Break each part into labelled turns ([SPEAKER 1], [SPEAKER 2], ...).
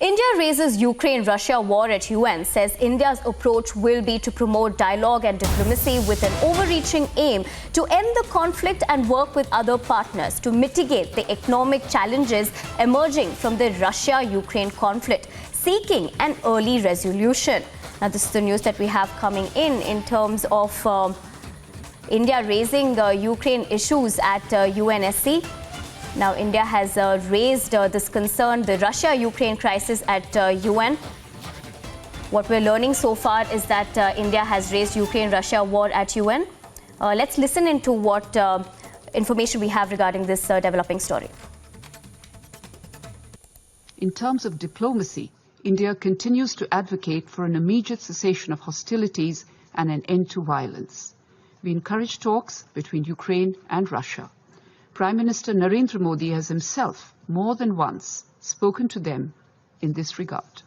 [SPEAKER 1] India raises Ukraine-Russia war at UN, says India's approach will be to promote dialogue and diplomacy with an overreaching aim to end the conflict and work with other partners to mitigate the economic challenges emerging from the Russia-Ukraine conflict, seeking an early resolution. Now, this is the news that we have coming in terms of India raising Ukraine issues at UNSC. Now, India has raised this concern, the Russia-Ukraine crisis at UN. What we're learning so far is that India has raised Ukraine-Russia war at UN. Let's listen into what information we have regarding this developing story.
[SPEAKER 2] In terms of diplomacy, India continues to advocate for an immediate cessation of hostilities and an end to violence. We encourage talks between Ukraine and Russia. Prime Minister Narendra Modi has himself more than once spoken to them in this regard.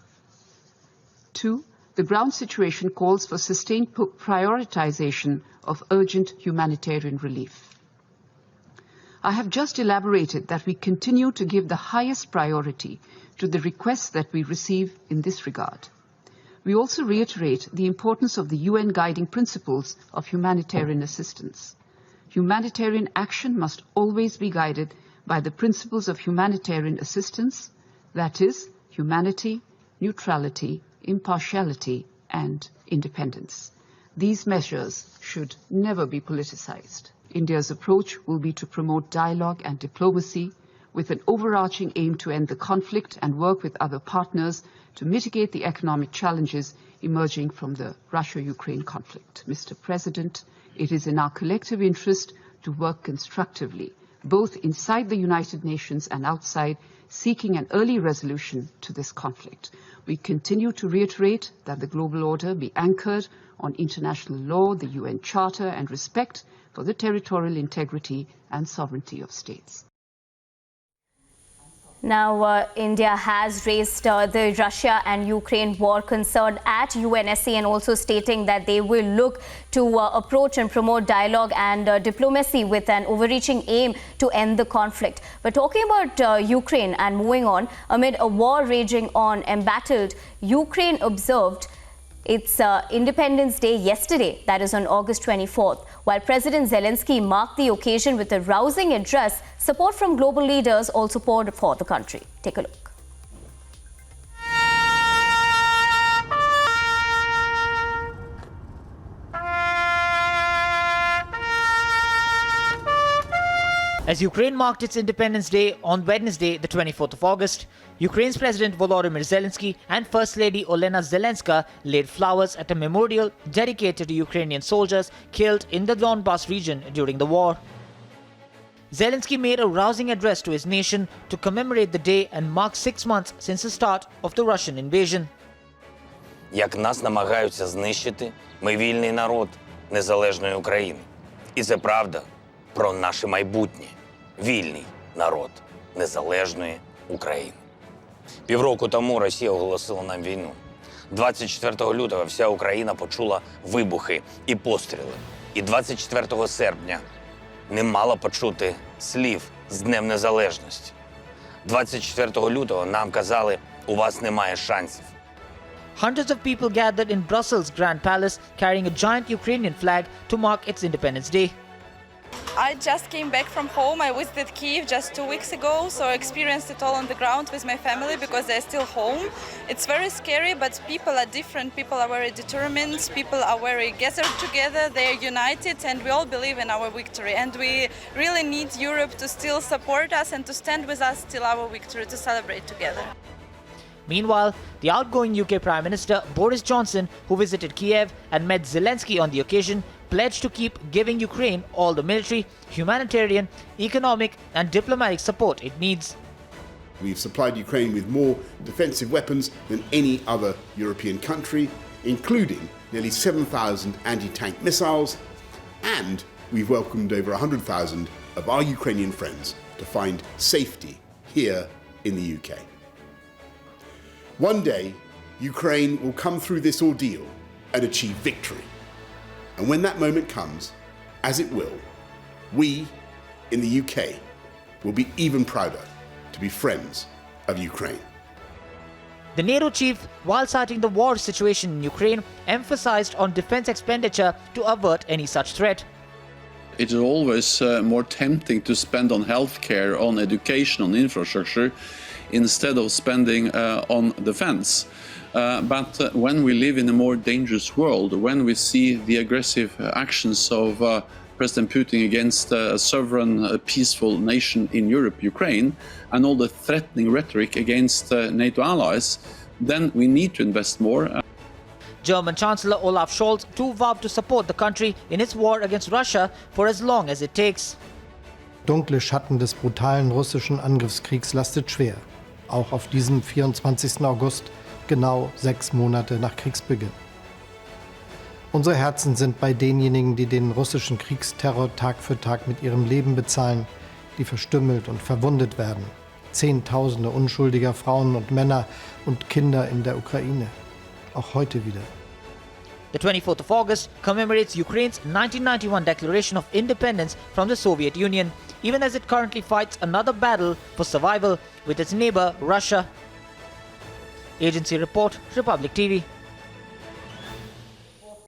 [SPEAKER 2] 2. The ground situation calls for sustained prioritization of urgent humanitarian relief. I have just elaborated that we continue to give the highest priority to the requests that we receive in this regard. We also reiterate the importance of the UN guiding principles of humanitarian assistance. Humanitarian action must always be guided by the principles of humanitarian assistance, that is, humanity, neutrality, impartiality, and independence. These measures should never be politicized. India's approach will be to promote dialogue and diplomacy with an overarching aim to end the conflict and work with other partners to mitigate the economic challenges emerging from the Russia-Ukraine conflict. Mr. President, it is in our collective interest to work constructively, both inside the United Nations and outside, seeking an early resolution to this conflict. We continue to reiterate that the global order be anchored on international law, the UN Charter, and respect for the territorial integrity and sovereignty of states.
[SPEAKER 1] Now, India has raised the Russia and Ukraine war concern at UNSC and also stating that they will look to approach and promote dialogue and diplomacy with an overreaching aim to end the conflict. But talking about Ukraine and moving on, amid a war raging on embattled, Ukraine observed its Independence Day yesterday, that is on August 24th. While President Zelensky marked the occasion with a rousing address, support from global leaders also poured for the country. Take a look.
[SPEAKER 3] As Ukraine marked its Independence Day on Wednesday, the 24th of August, Ukraine's President Volodymyr Zelensky and First Lady Olena Zelenska laid flowers at a memorial dedicated to Ukrainian soldiers killed in the Donbas region during the war. Zelensky made a rousing address to his nation to commemorate the day and mark 6 months since the start of the Russian invasion.
[SPEAKER 4] Як нас намагаються знищити, ми вільний народ незалежної України. І це правда про наше майбутнє. Вільний народ незалежної України. Півроку тому Росія оголосила нам війну. 24 лютого вся Україна почула вибухи і постріли. І 24 серпня не мала почути слів з Днем Незалежності. 24 лютого нам казали, у вас немає шансів.
[SPEAKER 3] Hundreds of people gathered in Brussels' Grand Palace carrying a giant Ukrainian flag to mark its Independence Day.
[SPEAKER 5] I just came back from home. I visited Kyiv just 2 weeks ago, so I experienced it all on the ground with my family because they're still home. It's very scary, but people are different. People are very determined. People are very gathered together. They are united, and we all believe in our victory. And we really need Europe to still support us and to stand with us till our victory, to celebrate together.
[SPEAKER 3] Meanwhile, the outgoing UK Prime Minister Boris Johnson, who visited Kiev and met Zelensky on the occasion, pledged to keep giving Ukraine all the military, humanitarian, economic and diplomatic support it needs.
[SPEAKER 6] We've supplied Ukraine with more defensive weapons than any other European country, including nearly 7,000 anti-tank missiles, and we've welcomed over 100,000 of our Ukrainian friends to find safety here in the UK. One day, Ukraine will come through this ordeal and achieve victory. And when that moment comes, as it will, we in the UK, will be even prouder to be friends of Ukraine.
[SPEAKER 3] The NATO chief, while citing the war situation in Ukraine, emphasized on defense expenditure to avert any such threat.
[SPEAKER 7] It is always more tempting to spend on healthcare, on education, on infrastructure, instead of spending on defense. But when we live in a more dangerous world, when we see the aggressive actions of President Putin against a sovereign, peaceful nation in Europe, Ukraine, and all the threatening rhetoric against NATO allies, then we need to invest more.
[SPEAKER 3] German Chancellor Olaf Scholz too vowed to support the country in its war against Russia for as long as it takes.
[SPEAKER 8] Dunkle Schatten des brutalen russischen Angriffskriegs lastet schwer, auch auf diesem 24. August, genau 6 Monate nach Kriegsbeginn. Unsere Herzen sind bei denjenigen, die den russischen Kriegsterror Tag für Tag mit ihrem Leben bezahlen, die verstümmelt und verwundet werden. Zehntausende unschuldiger Frauen und Männer und Kinder in der Ukraine. Auch heute wieder.
[SPEAKER 3] The 24th of August commemorates Ukraine's 1991 declaration of independence from the Soviet Union, even as it currently fights another battle for survival with its neighbor Russia. Agency Report, Republic TV.